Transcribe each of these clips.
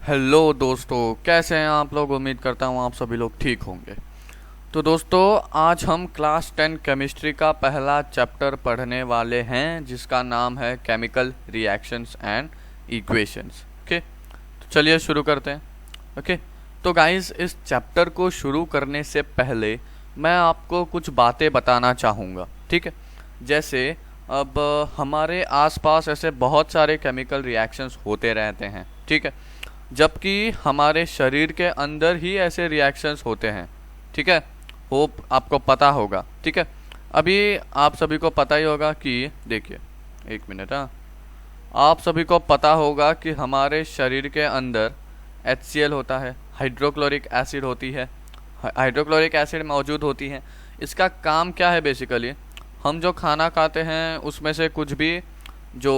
Hello दोस्तों, कैसे हैं आप लोग। उम्मीद करता हूँ आप सभी लोग ठीक होंगे। तो दोस्तों, आज हम क्लास 10 केमिस्ट्री का पहला चैप्टर पढ़ने वाले हैं जिसका नाम है chemical reactions and equations. Okay, तो चलिए शुरू करते हैं। ओके, तो गाइस, इस चैप्टर को शुरू करने से पहले मैं आपको कुछ बातें बताना चाहूँगा। ठीक है, जैसे अब हमारे आसपास ऐसे बहुत सारे केमिकल रिएक्शंस होते रहते हैं। ठीक है, जबकि हमारे शरीर के अंदर ही ऐसे रिएक्शंस होते हैं। ठीक है, होप आपको पता होगा। ठीक है, अभी आप सभी को पता ही होगा कि देखिए, एक मिनट। हाँ, आप सभी को पता होगा कि हमारे शरीर के अंदर HCl होता है, हाइड्रोक्लोरिक एसिड होती है, हाइड्रोक्लोरिक एसिड मौजूद होती है। इसका काम क्या है? बेसिकली हम जो खाना खाते हैं उसमें से कुछ भी जो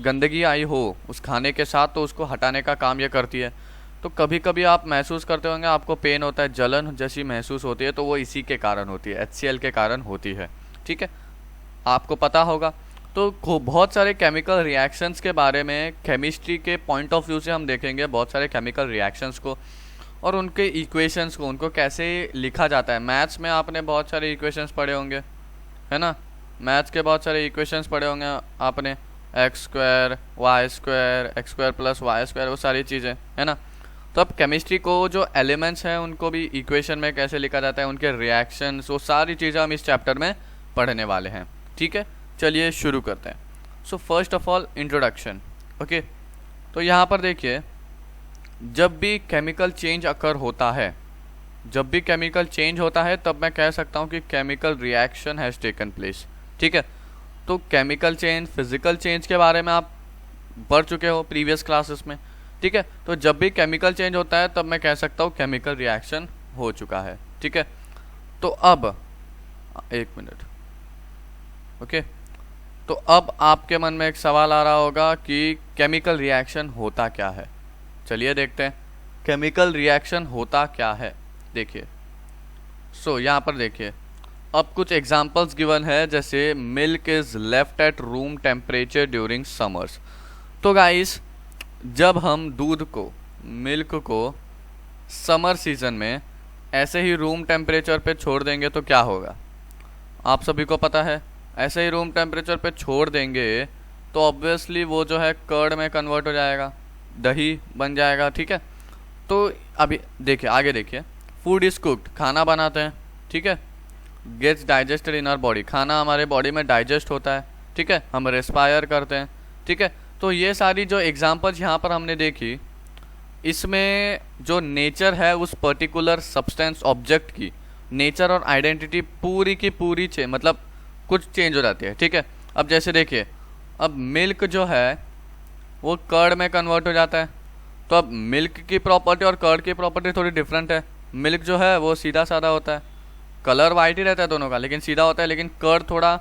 गंदगी आई हो उस खाने के साथ, तो उसको हटाने का काम ये करती है। तो कभी कभी आप महसूस करते होंगे, आपको पेन होता है, जलन जैसी महसूस होती है, तो वो इसी के कारण होती है, HCl के कारण होती है। ठीक है, आपको पता होगा। तो बहुत सारे केमिकल रिएक्शंस के बारे में केमिस्ट्री के पॉइंट ऑफ व्यू से हम देखेंगे, बहुत सारे केमिकल रिएक्शंस को और उनके इक्वेशंस को, उनको कैसे लिखा जाता है। मैथ्स में आपने बहुत सारे इक्वेशंस पढ़े होंगे, है ना। मैथ्स के बहुत सारे इक्वेशंस पढ़े होंगे आपने, X square Y square, X square plus Y square, वो सारी चीज़ें, है ना। तो अब केमिस्ट्री को जो एलिमेंट्स हैं उनको भी इक्वेशन में कैसे लिखा जाता है, उनके रिएक्शंस, वो सारी चीज़ें हम इस चैप्टर में पढ़ने वाले हैं। ठीक है, चलिए शुरू करते हैं। So first of all introduction. Okay, तो यहाँ पर देखिए, जब भी केमिकल चेंज अकर होता है, जब भी केमिकल चेंज होता है, तब मैं कह सकता हूँ कि chemical reaction has taken place. ठीक है, तो केमिकल चेंज, फिजिकल चेंज के बारे में आप पढ़ चुके हो प्रीवियस क्लासेस में। ठीक है, तो जब भी केमिकल चेंज होता है तब मैं कह सकता हूँ केमिकल रिएक्शन हो चुका है। ठीक है, तो अब एक मिनट। ओके, तो अब आपके मन में एक सवाल आ रहा होगा कि केमिकल रिएक्शन होता क्या है। चलिए देखते हैं केमिकल रिएक्शन होता क्या है। देखिए, यहाँ पर देखिए, अब कुछ एग्जांपल्स गिवन है, जैसे milk is left at room temperature during summers. तो गाइस, जब हम दूध को, मिल्क को समर सीजन में ऐसे ही रूम टेम्परेचर पे छोड़ देंगे तो क्या होगा, आप सभी को पता है। ऐसे ही रूम टेम्परेचर पे छोड़ देंगे तो ऑब्वियसली वो जो है कर्ड में कन्वर्ट हो जाएगा, दही बन जाएगा। ठीक है, तो अभी देखिए, आगे देखिए, फूड इज कुक्ड, खाना बनाते हैं। ठीक है, gets digested in our body, खाना हमारे बॉडी में डाइजेस्ट होता है। ठीक है, हम रेस्पायर करते हैं। ठीक है, तो ये सारी जो एग्जांपल्स यहाँ पर हमने देखी, इसमें जो नेचर है उस पर्टिकुलर सब्सटेंस ऑब्जेक्ट की नेचर और आइडेंटिटी पूरी की पूरी मतलब कुछ चेंज हो जाती है। ठीक है, अब जैसे देखिए, अब मिल्क जो है वो कर्ड में कन्वर्ट हो जाता है। तो अब मिल्क की प्रॉपर्टी और कर्ड की प्रॉपर्टी थोड़ी डिफरेंट है। मिल्क जो है वो सीधा साधा होता है, कलर वाइट ही रहता है दोनों का, लेकिन सीधा होता है। लेकिन कर्ड थोड़ा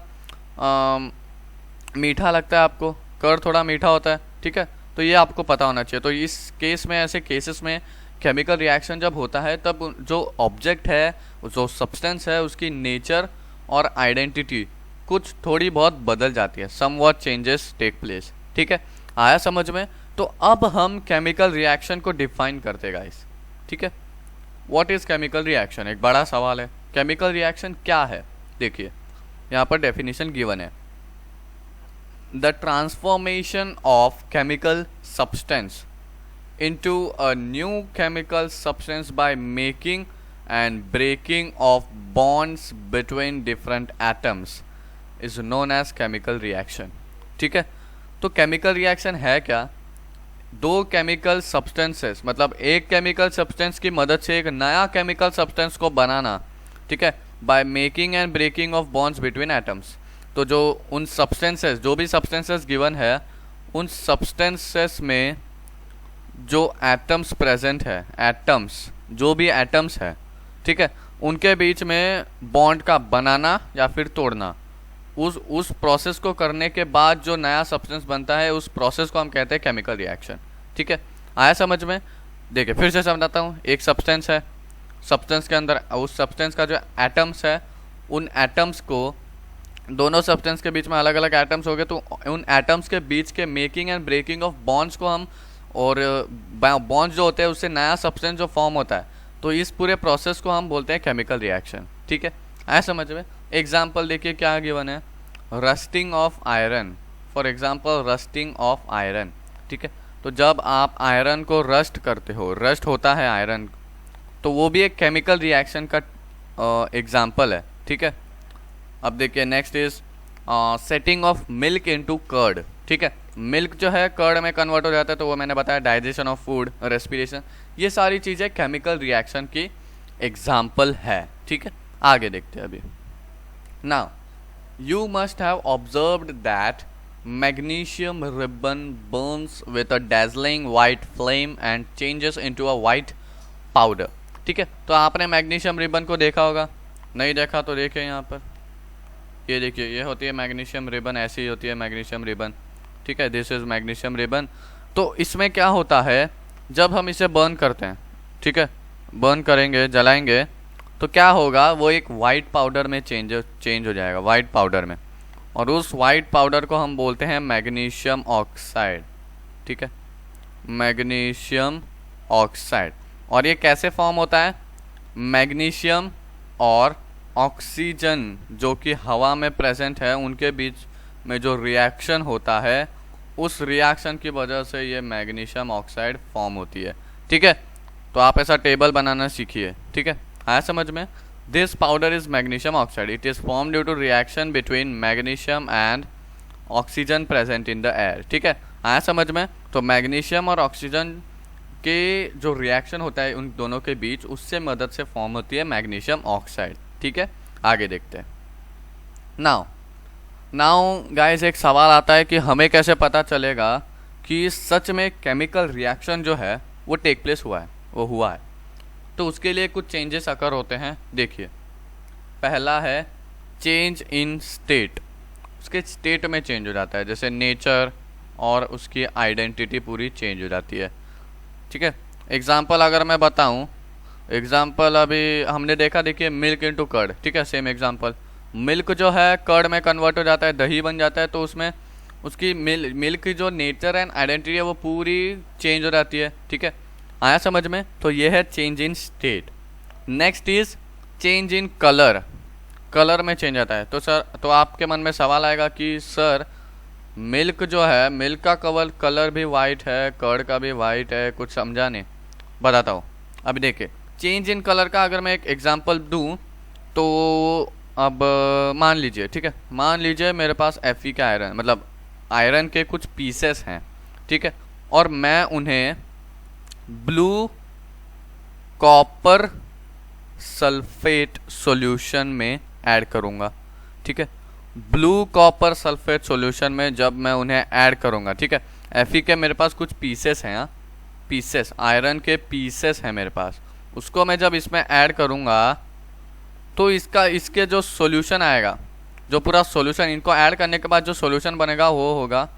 मीठा लगता है आपको, कर्ड थोड़ा मीठा होता है। ठीक है, तो ये आपको पता होना चाहिए। तो इस केस में, ऐसे केसेस में केमिकल रिएक्शन जब होता है तब जो ऑब्जेक्ट है, जो सब्सटेंस है, उसकी नेचर और आइडेंटिटी कुछ थोड़ी बहुत बदल जाती है, सम व्हाट चेंजेस टेक प्लेस। ठीक है, आया समझ में। तो अब हम केमिकल रिएक्शन को डिफाइन करते गाइस। ठीक है, व्हाट इज केमिकल रिएक्शन, एक बड़ा सवाल है। केमिकल रिएक्शन क्या है? देखिए, यहाँ पर डेफिनेशन गिवन है, the transformation of chemical substance into a new chemical substance by making and breaking of bonds between different atoms is known as chemical reaction. ठीक है, तो केमिकल रिएक्शन है क्या? दो केमिकल सब्सटेंसेस, मतलब एक केमिकल सब्सटेंस की मदद से एक नया केमिकल सब्सटेंस को बनाना। ठीक है, by making and breaking of bonds between atoms. तो जो उन सब्सटेंसेस, जो भी सब्सटेंसेस गिवन है, उन सब्सटेंसेस में जो एटम्स प्रेजेंट है, एटम्स, जो भी एटम्स है, ठीक है, उनके बीच में बॉन्ड का बनाना या फिर तोड़ना, उस प्रोसेस को करने के बाद जो नया सब्सटेंस बनता है, उस प्रोसेस को हम कहते हैं केमिकल रिएक्शन। ठीक है, आया समझ में। देखिए, फिर से समझाता हूँ। एक सब्सटेंस है, सब्सटेंस के अंदर उस सब्सटेंस का जो एटम्स है, उन एटम्स को, दोनों सब्सटेंस के बीच में अलग अलग एटम्स हो गए, तो उन एटम्स के बीच के making and breaking of bonds को हम और बॉन्ड्स जो होते हैं उससे नया सब्सटेंस जो फॉर्म होता है, तो इस पूरे प्रोसेस को हम बोलते हैं केमिकल रिएक्शन। ठीक है, आया समझ में। एग्जाम्पल देखिए क्या गिवन है, rusting of iron, for example rusting of iron. ठीक है, तो जब आप आयरन को रस्ट करते हो, रस्ट होता है आयरन, तो वो भी एक केमिकल रिएक्शन का एग्जाम्पल है। ठीक है, अब देखिए next is setting of milk into curd. ठीक है, मिल्क जो है कर्ड में कन्वर्ट हो जाता है, तो वो मैंने बताया डाइजेशन ऑफ फूड, रेस्पिरेशन, ये सारी चीज़ें केमिकल रिएक्शन की एग्जाम्पल है। ठीक है, आगे देखते हैं अभी। Now you must have observed that magnesium ribbon Burns with a dazzling white flame and changes into a white powder। ठीक है, तो आपने मैग्नीशियम रिबन को देखा होगा, नहीं देखा तो देखिए यहाँ पर, ये देखिए ये होती है मैग्नीशियम रिबन, ऐसी ही होती है मैग्नीशियम रिबन। ठीक है, दिस इज मैग्नीशियम रिबन। तो इसमें क्या होता है, जब हम इसे बर्न करते हैं, ठीक है, बर्न करेंगे, जलाएंगे, तो क्या होगा, वो एक वाइट पाउडर में चेंज हो जाएगा, वाइट पाउडर में, और उस वाइट पाउडर को हम बोलते हैं मैग्नीशियम ऑक्साइड। ठीक है, मैग्नीशियम ऑक्साइड। और ये कैसे फॉर्म होता है, मैग्नीशियम और ऑक्सीजन जो कि हवा में प्रेजेंट है, उनके बीच में जो रिएक्शन होता है, उस रिएक्शन की वजह से ये मैग्नीशियम ऑक्साइड फॉर्म होती है। ठीक है, तो आप ऐसा टेबल बनाना सीखिए। ठीक है, आया समझ में। This powder is magnesium oxide, it is form due to reaction between magnesium and oxygen present in the air. ठीक है, आया समझ में। तो मैग्नीशियम और ऑक्सीजन के जो रिएक्शन होता है उन दोनों के बीच, उससे मदद से फॉर्म होती है मैग्नीशियम ऑक्साइड। ठीक है, आगे देखते हैं। नाउ गाइस, एक सवाल आता है कि हमें कैसे पता चलेगा कि सच में केमिकल रिएक्शन जो है वो टेक प्लेस हुआ है, वो हुआ है। तो उसके लिए कुछ चेंजेस अकर होते हैं। देखिए, पहला है चेंज इन स्टेट, उसके स्टेट में चेंज हो जाता है, जैसे नेचर और उसकी आइडेंटिटी पूरी चेंज हो जाती है। ठीक है, एग्जाम्पल अगर मैं बताऊं, एग्जाम्पल अभी हमने देखा, देखिए मिल्क इनटू कर्ड। ठीक है, सेम एग्जाम्पल, मिल्क जो है कर्ड में कन्वर्ट हो जाता है, दही बन जाता है, तो उसमें उसकी मिल्क की जो नेचर एंड आइडेंटिटी है वो पूरी चेंज हो जाती है। ठीक है, आया समझ में। तो ये है change in state. Next is change in colour, colour में चेंज आता है। तो सर, तो आपके मन में सवाल आएगा कि सर मिल्क जो है, मिल्क का कलर भी वाइट है, कर्ड का भी वाइट है, कुछ समझा नहीं, बताता हूँ। अभी देखिए, चेंज इन कलर का अगर मैं एक एग्जांपल दूं, तो अब मान लीजिए, ठीक है, मान लीजिए मेरे पास Fe का आयरन, मतलब आयरन के कुछ पीसेस हैं। ठीक है, और मैं उन्हें ब्लू कॉपर सल्फेट सॉल्यूशन में ऐड करूँगा। ठीक है, ब्लू कॉपर सल्फेट सॉल्यूशन में जब मैं उन्हें ऐड करूँगा, ठीक है, Fe के मेरे पास कुछ पीसेस हैं, पीसेस, आयरन के पीसेस हैं मेरे पास, उसको मैं जब इसमें ऐड करूँगा तो इसके जो सॉल्यूशन आएगा, जो पूरा सॉल्यूशन, इनको ऐड करने के बाद जो सॉल्यूशन बनेगा वो होगा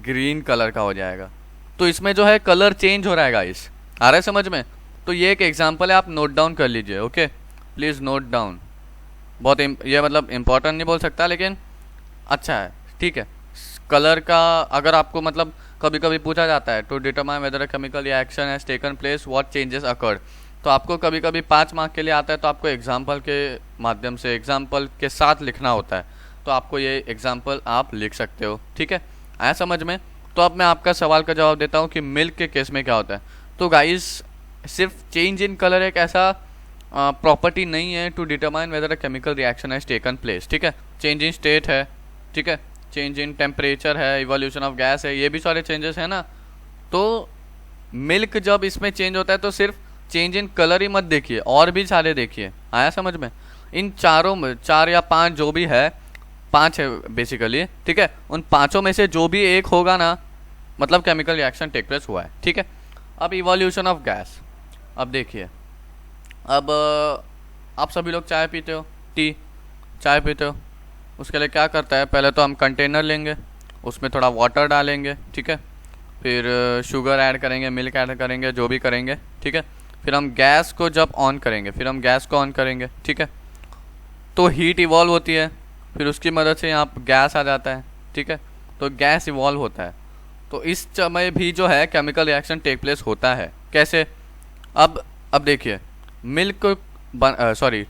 ग्रीन कलर का हो जाएगा। तो इसमें जो है कलर चेंज हो रहा है गाइस, आ रहा है समझ में। तो ये एक एग्जांपल है, आप नोट डाउन कर लीजिए। Okay, please note down. बहुत ये मतलब इम्पोर्टेंट नहीं बोल सकता, लेकिन अच्छा है। ठीक है, कलर का अगर आपको मतलब कभी कभी पूछा जाता है, to determine whether a chemical reaction has taken place what changes occurred, तो आपको कभी कभी 5 मार्क के लिए आता है, तो आपको एग्जाम्पल के माध्यम से, एग्जाम्पल के साथ लिखना होता है, तो आपको ये एग्जाम्पल आप लिख सकते हो। ठीक है, आया समझ में। तो अब मैं आपका सवाल का जवाब देता हूँ कि मिल्क के केस में क्या होता है। तो गाइस, सिर्फ चेंज इन कलर एक ऐसा प्रॉपर्टी नहीं है to determine whether a chemical reaction has taken place. ठीक है, चेंज इन स्टेट है, ठीक है, चेंज इन टेम्परेचर है, इवोल्यूशन ऑफ गैस है, ये भी सारे चेंजेस हैं ना। तो मिल्क जब इसमें चेंज होता है तो सिर्फ चेंज इन कलर ही मत देखिए, और भी सारे देखिए। आया समझ में। इन चारों में, 4 या 5 जो भी है, 5 है बेसिकली, ठीक है, उन 5 में से जो भी एक होगा ना, मतलब केमिकल रिएक्शन टेक प्लेस हुआ है। ठीक है, अब इवोल्यूशन ऑफ गैस। अब देखिए, अब आप सभी लोग चाय पीते हो, टी, चाय पीते हो, उसके लिए क्या करता है, पहले तो हम कंटेनर लेंगे, उसमें थोड़ा वाटर डालेंगे, ठीक है, फिर शुगर ऐड करेंगे, मिल्क ऐड करेंगे, जो भी करेंगे, ठीक है, फिर हम गैस को जब ऑन करेंगे, फिर हम गैस को ऑन करेंगे, ठीक है, तो हीट इवॉल्व होती है, फिर उसकी मदद से यहाँ गैस आ जाता है, ठीक है, तो गैस इवॉल्व होता है। तो इस समय भी जो है केमिकल रिएक्शन टेक प्लेस होता है। कैसे? अब देखिए,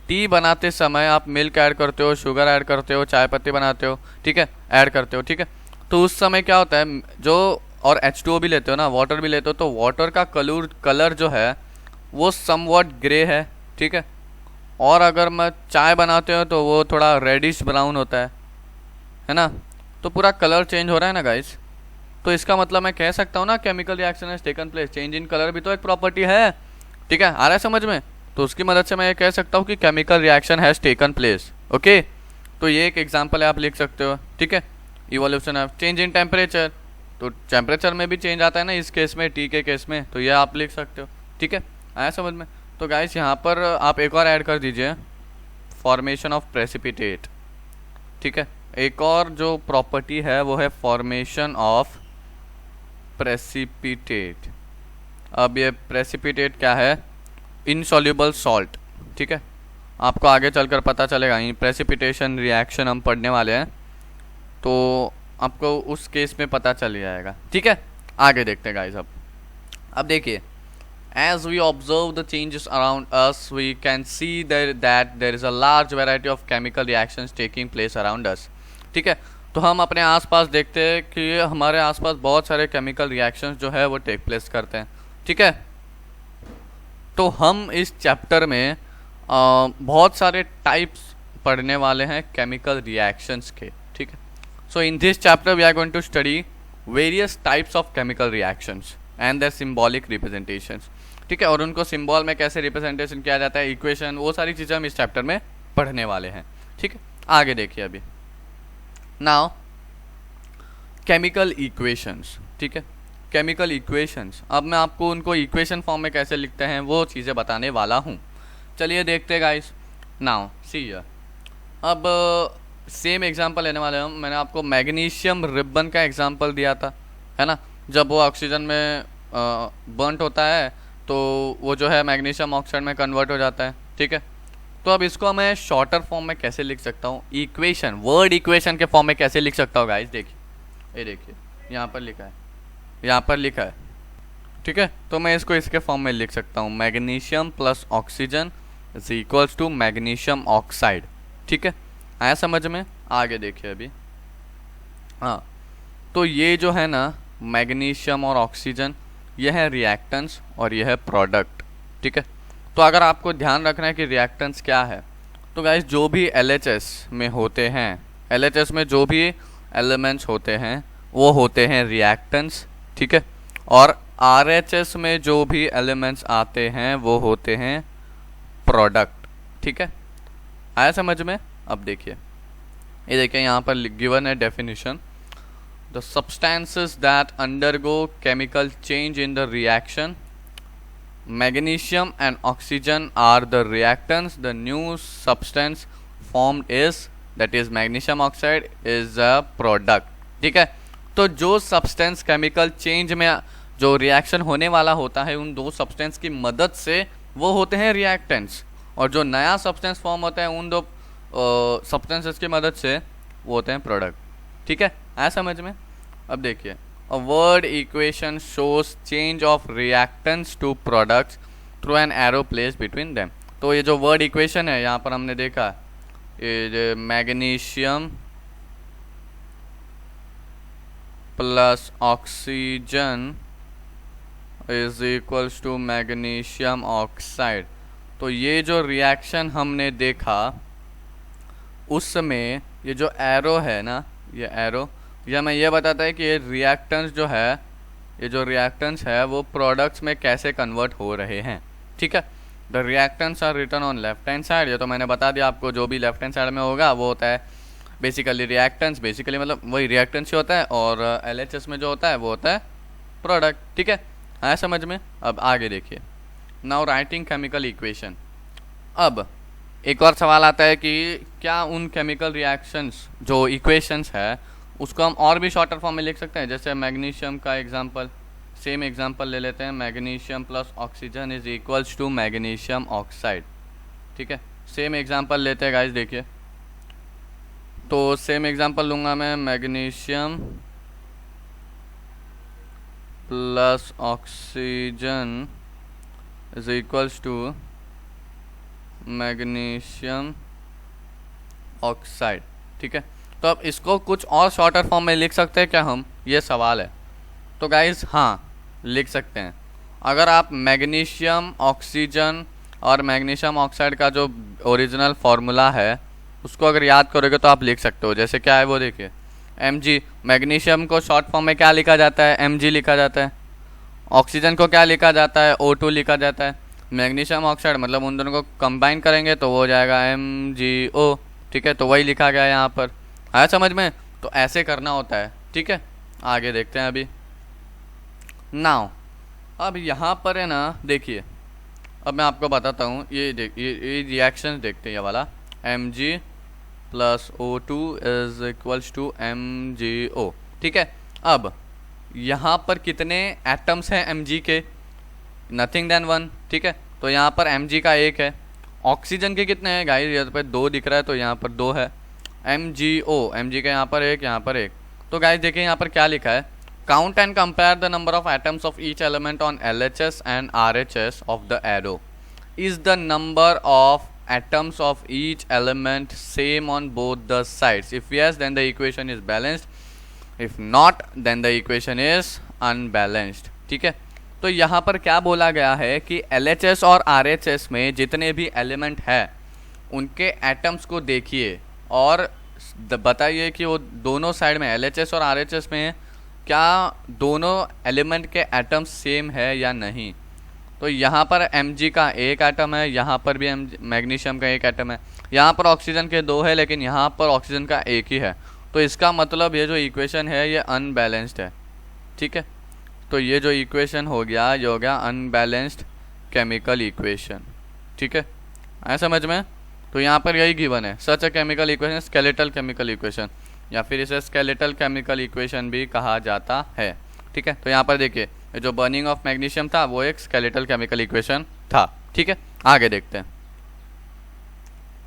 टी बनाते समय आप मिल्क ऐड करते हो, शुगर ऐड करते हो, चाय पत्ती बनाते हो, ठीक है, ऐड करते हो, ठीक है। तो उस समय क्या होता है, जो और H2O भी लेते हो ना, वाटर भी लेते हो, तो वाटर का कलर जो है वो समवॉट ग्रे है, ठीक है। और अगर मैं चाय बनाते हो तो वो थोड़ा रेडिश ब्राउन होता है ना। तो पूरा कलर चेंज हो रहा है ना गाइस। तो इसका मतलब मैं कह सकता हूँ ना chemical reaction has taken place, change in colour भी तो एक प्रॉपर्टी है, ठीक है। आ रहा है समझ में? तो उसकी मदद से मैं ये कह सकता हूँ कि chemical reaction has taken place. Okay, तो ये एक एग्जांपल है, आप लिख सकते हो, ठीक है। Evolution of change in temperature, तो टेम्परेचर में भी चेंज आता है ना इस केस में, टी के केस में, तो ये आप लिख सकते हो, ठीक है। आया समझ में? तो गाइस यहाँ पर आप एक और ऐड कर दीजिए, फॉर्मेशन ऑफ प्रेसिपिटेट, ठीक है। एक और जो प्रॉपर्टी है वो है फॉर्मेशन ऑफ प्रेसिपिटेट। अब ये प्रेसिपिटेट क्या है? इनसॉल्युबल सॉल्ट, ठीक है। आपको आगे चलकर पता चलेगा, प्रेसिपिटेशन रिएक्शन हम पढ़ने वाले हैं, तो आपको उस केस में पता चल जाएगा, ठीक है। आगे देखते हैं गाइस। अब देखिए, as we observe the changes around us, we can see that there is a large variety of chemical reactions taking place around us, ठीक है। तो हम अपने आसपास देखते हैं कि हमारे आसपास बहुत सारे केमिकल रिएक्शंस जो है वो टेक प्लेस करते हैं, ठीक है। तो हम इस चैप्टर में बहुत सारे टाइप्स पढ़ने वाले हैं केमिकल रिएक्शंस के, ठीक है। So in this chapter we are going to study various types of chemical reactions and their symbolic representations, ठीक है। और उनको सिंबल में कैसे रिप्रेजेंटेशन किया जाता है, इक्वेशन, वो सारी चीज़ें हम इस चैप्टर में पढ़ने वाले हैं, ठीक है। आगे देखिए अभी, नाउ केमिकल इक्वेशंस, ठीक है। केमिकल इक्वेशंस, अब मैं आपको उनको इक्वेशन फॉर्म में कैसे लिखते हैं वो चीज़ें बताने वाला हूँ। चलिए देखते हैं गाइस। नाउ सी हियर, अब सेम एग्जांपल लेने वाले हम। मैंने आपको मैग्नीशियम रिबन का एग्जांपल दिया था, है ना। जब वो ऑक्सीजन में बर्नट होता है तो वो जो है मैग्नीशियम ऑक्साइड में कन्वर्ट हो जाता है, ठीक है। तो अब इसको मैं शॉर्टर फॉर्म में कैसे लिख सकता हूँ, इक्वेशन, वर्ड इक्वेशन के फॉर्म में कैसे लिख सकता हूँ गाइस? देखिए, ये देखिए, यहाँ पर लिखा है, यहाँ पर लिखा है, ठीक है। तो मैं इसको इसके फॉर्म में लिख सकता हूँ, magnesium plus oxygen is equals to magnesium oxide, ठीक है। आया समझ में? आगे देखिए अभी, हाँ, तो ये जो है ना मैग्नीशियम और ऑक्सीजन, यह है रिएक्टेंट्स और यह है प्रोडक्ट, ठीक है। तो अगर आपको ध्यान रखना है कि रिएक्टेंट्स क्या है, तो गाइस जो भी LHS में होते हैं, LHS में जो भी एलिमेंट्स होते हैं वो होते हैं रिएक्टेंट्स, ठीक है। और RHS में जो भी एलिमेंट्स आते हैं वो होते हैं प्रोडक्ट, ठीक है। आया समझ में? अब देखिए, ये देखिए यहाँ पर गिवन है definition, the substances that undergo chemical change in the reaction, magnesium and oxygen are the reactants, the new substance formed is, that is magnesium oxide is a product, ठीक है। तो जो सब्सटेंस केमिकल चेंज में जो reaction होने वाला होता है, उन दो सब्सटेंस की मदद से वो होते हैं रिएक्टेंट्स, और जो नया सब्सटेंस फॉर्म होता है उन दो सब्सटेंसेस की मदद से वो होते हैं प्रोडक्ट, ठीक है। आया समझ में? अब देखिए, a word equation shows change of reactants to products through an arrow place between them. तो ये जो वर्ड इक्वेशन है यहाँ पर हमने देखा, ये magnesium plus oxygen is equals to magnesium oxide. तो ये जो रिएक्शन हमने देखा उसमें ये जो एरो है ना, ये एरो, यह हमें ये बताता है कि ये रिएक्टेंट्स जो है, ये जो रिएक्टेंट्स है वो प्रोडक्ट्स में कैसे कन्वर्ट हो रहे हैं, ठीक है। The reactants are written on left hand side, ये तो मैंने बता दिया आपको, जो भी लेफ्ट हैंड साइड में होगा वो होता है बेसिकली रिएक्टेंट्स, बेसिकली मतलब वही रिएक्टेंट्स ही होता है, और LHS में जो होता है वो होता है प्रोडक्ट, ठीक है। आया समझ में? अब आगे देखिए, नाउ राइटिंग केमिकल इक्वेशन। अब एक और सवाल आता है कि क्या उन केमिकल रिएक्शंस जो इक्वेशंस है उसको हम और भी शॉर्टर फॉर्म में लिख सकते हैं? जैसे मैग्नीशियम का एग्जांपल, सेम एग्जांपल ले लेते हैं, magnesium plus oxygen is equals to magnesium oxide, ठीक है। सेम एग्जांपल लेते हैं गाइस, देखिए, तो सेम एग्जांपल लूँगा मैं, magnesium plus oxygen is equals to magnesium oxide. ठीक है, तो अब इसको कुछ और शॉर्टर फॉर्म में लिख सकते हैं क्या हम, ये सवाल है। तो गाइस हाँ, लिख सकते हैं। अगर आप मैग्नीशियम ऑक्सीजन और मैग्नीशियम ऑक्साइड का जो ओरिजिनल फार्मूला है उसको अगर याद करोगे तो आप लिख सकते हो। जैसे क्या है वो देखिए, Mg, मैग्नीशियम को शॉर्ट फॉर्म में क्या लिखा जाता है, Mg लिखा जाता है। ऑक्सीजन को क्या लिखा जाता है, O2 लिखा जाता है। मैग्नीशियम ऑक्साइड मतलब उन दोनों को कंबाइन करेंगे तो वो हो जाएगा MgO। ठीक है, तो वही लिखा गया है यहाँ पर। आया समझ में? तो ऐसे करना होता है। ठीक है, आगे देखते हैं अभी। नाउ अब यहाँ पर है ना, देखिए अब मैं आपको बताता हूँ, ये रिएक्शन देखते हैं। ये वाला Mg plus O2 is equals to MgO। ठीक है, अब यहाँ पर कितने एटम्स हैं Mg के, नथिंग देन 1। ठीक है, तो यहाँ पर Mg का 1 है। ऑक्सीजन के कितने हैं गाइस, यहाँ पर 2 दिख रहा है तो यहाँ पर 2 है। Mg का यहाँ पर 1, यहाँ पर 1। तो गाइस देखिए यहाँ पर क्या लिखा है, count and compare the number of atoms of each element on LHS and RHS of the arrow. Is the number of atoms of each element same on both the sides? If yes, then the equation is balanced. If not, then the equation is unbalanced. ठीक है, तो यहाँ पर क्या बोला गया है कि LHS और RHS में जितने भी एलिमेंट है उनके एटम्स को देखिए और बताइए कि वो दोनों साइड में LHS और RHS में क्या दोनों एलिमेंट के एटम्स सेम है या नहीं। तो यहाँ पर Mg का 1 एटम है, यहाँ पर भी मैग्नीशियम का 1 एटम है, यहाँ पर ऑक्सीजन के 2 है लेकिन यहाँ पर ऑक्सीजन का 1 ही है। तो इसका मतलब ये जो इक्वेशन है ये अनबैलेंस्ड है। ठीक है, तो ये जो इक्वेशन हो गया ये हो गया अनबैलेंस्ड केमिकल इक्वेशन। ठीक है, आया समझ में? तो यहाँ पर यही गिवन है, such a chemical equation skeletal chemical equation, या फिर इसे स्केलेटल केमिकल इक्वेशन भी कहा जाता है। ठीक है, तो यहाँ पर देखिए जो बर्निंग ऑफ मैग्नीशियम था वो एक स्केलेटल केमिकल इक्वेशन था। ठीक है, आगे देखते हैं।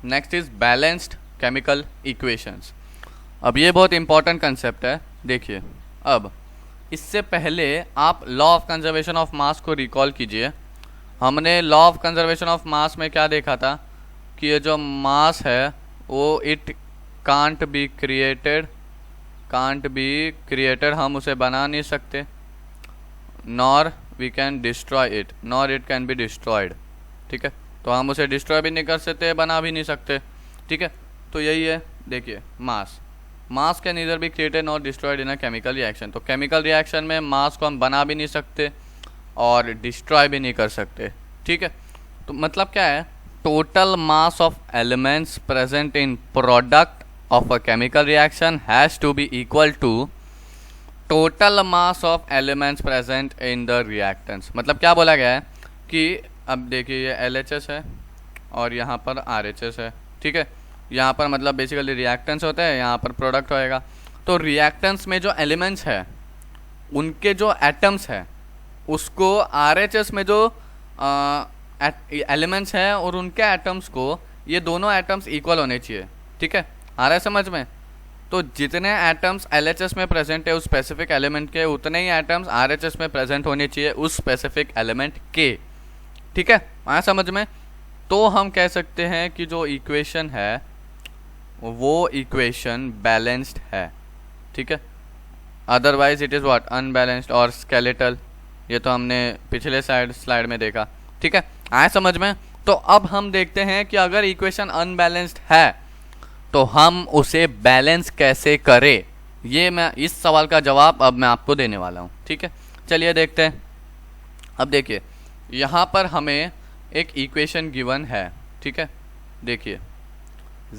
Next is balanced chemical equations. अब ये बहुत इंपॉर्टेंट कंसेप्ट है। देखिए अब इससे पहले आप law of conservation of mass को रिकॉल कीजिए। हमने law of conservation of mass में क्या देखा था कि ये जो मास है वो इट कांट बी क्रिएटेड, हम उसे बना नहीं सकते, nor we can destroy it, nor it can be destroyed. ठीक है, तो हम उसे डिस्ट्रॉय भी नहीं कर सकते, बना भी नहीं सकते। ठीक है, तो यही है। देखिए मास can neither be created nor destroyed in a chemical reaction. तो केमिकल रिएक्शन में मास को हम बना भी नहीं सकते और डिस्ट्रॉय भी नहीं कर सकते। ठीक है, तो मतलब क्या है, total mass of elements present in product of a chemical reaction has to be equal to total mass of elements present in the reactants। मतलब क्या बोला गया है कि अब देखिए ये LHS है और यहाँ पर RHS है। ठीक है, यहाँ पर मतलब बेसिकली रिएक्टेंट्स होते हैं, यहाँ पर प्रोडक्ट होएगा। तो रिएक्टेंट्स में जो एलिमेंट्स है उनके जो एटम्स है उसको RHS में जो एलिमेंट्स हैं और उनके एटम्स को, ये दोनों एटम्स इक्वल होने चाहिए। ठीक है, आ रहा है समझ में? तो जितने एटम्स LHS में प्रेजेंट है उस स्पेसिफिक एलिमेंट के, उतने ही एटम्स RHS में प्रेजेंट होने चाहिए उस स्पेसिफिक एलिमेंट के। ठीक है, आया समझ में? तो हम कह सकते हैं कि जो इक्वेशन है वो इक्वेशन बैलेंस्ड है। ठीक है, otherwise it is what, unbalanced और स्केलेटल। ये तो हमने पिछले स्लाइड में देखा। ठीक है, आया समझ में? तो अब हम देखते हैं कि अगर इक्वेशन अनबैलेंस्ड है तो हम उसे बैलेंस कैसे करें। ये मैं इस सवाल का जवाब अब मैं आपको देने वाला हूँ। ठीक है, चलिए देखते हैं। अब देखिए यहाँ पर हमें एक इक्वेशन गिवन है। ठीक है, देखिए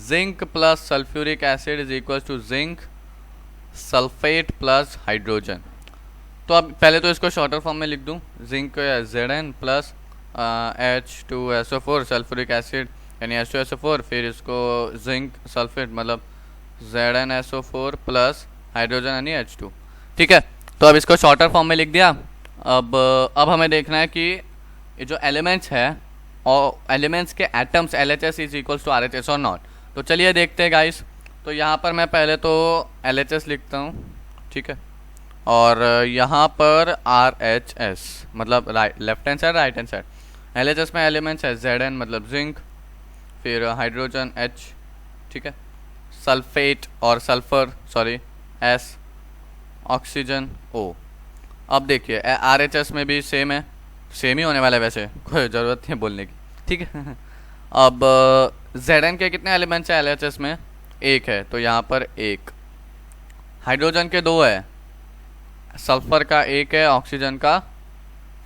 zinc plus sulphuric acid is equal to zinc sulphate plus hydrogen. तो अब पहले तो इसको शॉर्टर फॉर्म में लिख दूँ, zinc Zn plus H2SO4 sulphuric acid यानी H2SO4, फिर इसको जिंक सल्फेट मतलब ZnSO4 प्लस हाइड्रोजन यानी H2। ठीक है, तो अब इसको शॉर्टर फॉर्म में लिख दिया। अब हमें देखना है कि ये जो एलिमेंट्स है और एलिमेंट्स के atoms LHS is equals to RHS और नॉट। तो चलिए देखते हैं गाइस। तो यहाँ पर मैं पहले तो LHS लिखता हूँ। ठीक है, और यहाँ पर RHS मतलब left hand side right hand side. LHS में एलिमेंट्स है Zn मतलब जिंक, फिर हाइड्रोजन H, ठीक है, सल्फेट और sulphur sorry S, oxygen O। अब देखिए RHS में भी सेम है, सेम ही होने वाला है वैसे, कोई ज़रूरत नहीं है बोलने की, ठीक है। अब Zn के कितने एलिमेंट्स हैं LHS में? एक है, तो यहाँ पर एक। हाइड्रोजन के दो है, सल्फर का एक है, ऑक्सीजन का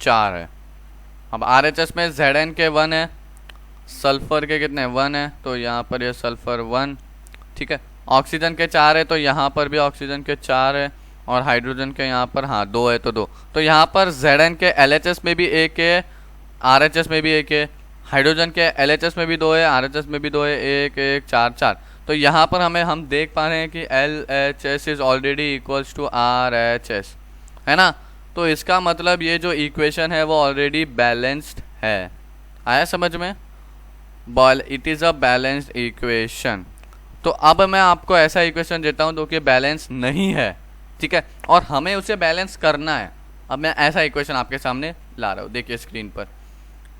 4 है। अब RHS में Zn के 1 है, सल्फर के कितने 1 है, तो यहाँ पर ये सल्फर 1, ठीक है। ऑक्सीजन के 4 है, तो यहाँ पर भी ऑक्सीजन के 4 है, और हाइड्रोजन के यहाँ पर हाँ 2 है, तो 2। तो यहाँ पर Zn के LHS में भी एक है, RHS में भी एक है, हाइड्रोजन के LHS में भी 2 है, RHS में भी 2 है, 1 1 4 4। तो यहाँ पर हम देख पा रहे हैं कि LHS is already equals to RHS, है ना। तो इसका मतलब ये जो इक्वेशन है वो ऑलरेडी बैलेंस्ड है। आया समझ में? It is a balanced equation. तो अब मैं आपको ऐसा इक्वेशन देता हूँ जो कि बैलेंस नहीं है, ठीक है, और हमें उसे बैलेंस करना है। अब मैं ऐसा इक्वेशन आपके सामने ला रहा हूँ, देखिए स्क्रीन पर।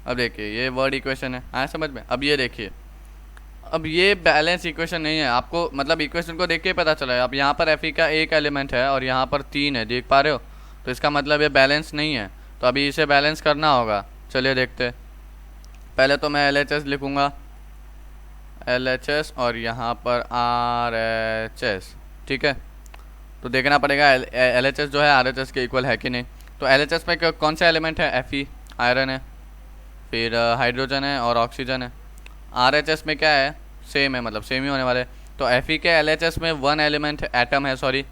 अब देखिए ये वर्ड इक्वेशन है, आया समझ में? अब ये देखिए, अब ये बैलेंस इक्वेशन नहीं है, आपको मतलब इक्वेशन को देख के पता चला है। अब यहाँ पर Fe का एक एलिमेंट है और यहाँ पर 3 है, देख पा रहे हो? तो इसका मतलब ये बैलेंस नहीं है। तो अभी इसे बैलेंस करना होगा, चलिए देखते। पहले तो मैं LHS लिखूँगा, LHS और यहाँ पर RHS, ठीक है। तो देखना पड़ेगा LHS जो है RHS के इक्वल है कि नहीं। तो LHS में कौन सा एलिमेंट है? Fe आयरन है, फिर हाइड्रोजन है और ऑक्सीजन है। RHS में क्या है? सेम है, मतलब सेम ही होने वाले। तो Fe के LHS में 1 एलिमेंट एटम है सॉरी,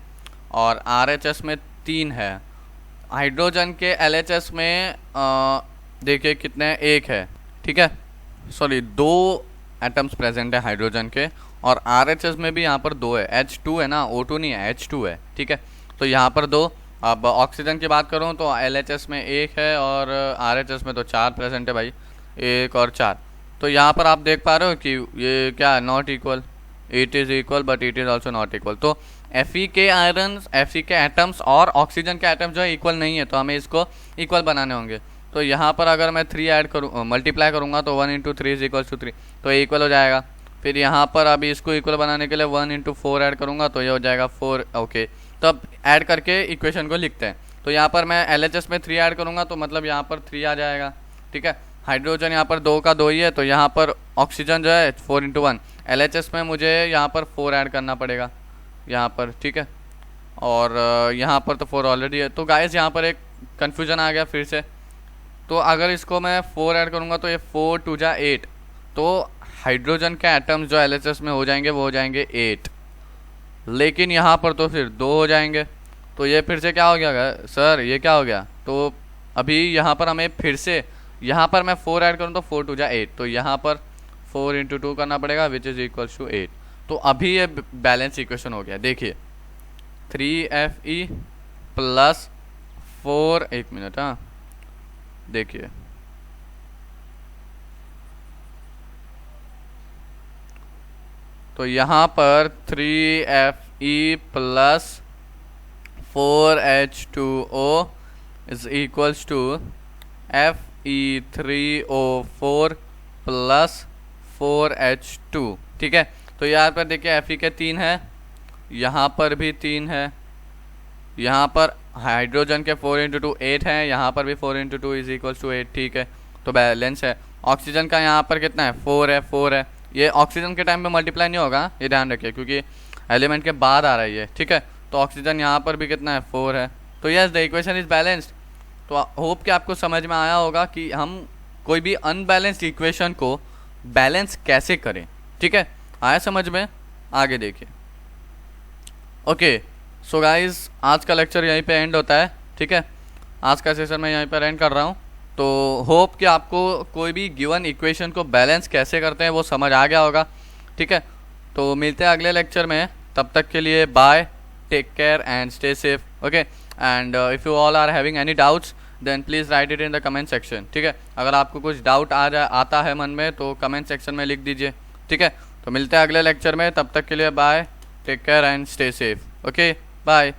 और RHS में 3 है। हाइड्रोजन के LHS में देखिए कितने, 1 है, ठीक है, सॉरी 2 एटम्स प्रेजेंट है हाइड्रोजन के, और RHS में भी यहाँ पर 2 है, H2 है ना, O2 नहीं है, H2 है, ठीक है। तो यहाँ पर 2। अब ऑक्सीजन की बात करूँ तो LHS में 1 है और RHS में तो 4 प्रेजेंट है भाई, 1 और 4। तो यहाँ पर आप देख पा रहे हो कि ये क्या, not equal, it is equal but it is also not equal. तो Fe के आयरन, Fe के एटम्स और ऑक्सीजन के एटम्स जो है इक्वल नहीं है, तो हमें इसको इक्वल बनाने होंगे। तो यहाँ पर अगर मैं 3 ऐड करूँ, मल्टीप्लाई करूँगा तो 1 × 3 इज इक्वल्स टू 3, तो ये इक्वल हो जाएगा। फिर यहाँ पर अभी इसको इक्वल बनाने के लिए 1 × 4 ऐड करूँगा तो ये हो जाएगा 4, ओके। तो अब ऐड करके इक्वेशन को लिखते हैं। तो यहाँ पर मैं LHS में 3 ऐड करूँगा तो मतलब यहाँ पर 3 आ जाएगा, ठीक है। हाइड्रोजन यहाँ पर 2 का 2 ही है, तो यहाँ पर ऑक्सीजन जो है 4 × 1। LHS में मुझे यहाँ पर 4 ऐड करना पड़ेगा यहाँ पर, ठीक है, और यहाँ पर तो 4 ऑलरेडी है। तो गाइस यहाँ पर एक कन्फ्यूजन आ गया फिर से। तो अगर इसको मैं 4 ऐड करूँगा तो ये 4 × 2 = 8, तो हाइड्रोजन के एटम्स जो LHS में हो जाएंगे वो हो जाएंगे 8, लेकिन यहाँ पर तो फिर 2 हो जाएंगे। तो ये फिर से क्या हो गया सर, ये क्या हो गया? तो अभी यहाँ पर हमें फिर से, यहाँ पर मैं 4 ऐड करूँ तो 4 × 2 = 8, तो यहाँ पर 4 × 2 करना पड़ेगा विच इज़ इक्वल्स टू 8। तो अभी ये बैलेंस इक्वेशन हो गया। देखिए 3Fe + 4, 1 मिनट, हाँ देखिए, तो यहाँ पर 3Fe + 4H2O is equals to Fe3O4 + 4H2, ठीक है। तो यहाँ पर देखिए Fe के 3 है, यहाँ पर भी 3 है, यहाँ पर हाइड्रोजन के 4 × 2 8 है, यहाँ पर भी 4 × 2 इज इक्वल्स टू 8, ठीक है। तो बैलेंस है। ऑक्सीजन का यहाँ पर कितना है? 4 है, 4 है। ये ऑक्सीजन के टाइम पे मल्टीप्लाई नहीं होगा, ये ध्यान रखिए, क्योंकि एलिमेंट के बाद आ रहा है ये, ठीक है। तो ऑक्सीजन यहाँ पर भी कितना है? 4 है। तो yes the equation is balanced. तो होप कि आपको समझ में आया होगा कि हम कोई भी अनबैलेंस्ड इक्वेशन को बैलेंस कैसे करें, ठीक है। आया समझ में? आगे देखिए। ओके सो गाइज, आज का लेक्चर यहीं पे एंड होता है, ठीक है। आज का सेशन मैं यहीं पर एंड कर रहा हूँ। तो होप कि आपको कोई भी गिवन इक्वेशन को बैलेंस कैसे करते हैं वो समझ आ गया होगा, ठीक है। तो मिलते हैं अगले लेक्चर में, तब तक के लिए bye, take care and stay safe, okay. And if you all are having any doubts then please write it in the comment section, ठीक है। अगर आपको कुछ डाउट आता है मन में तो कमेंट सेक्शन में लिख दीजिए, ठीक है। तो मिलते हैं अगले लेक्चर में, तब तक के लिए bye, take care and stay safe, okay, bye.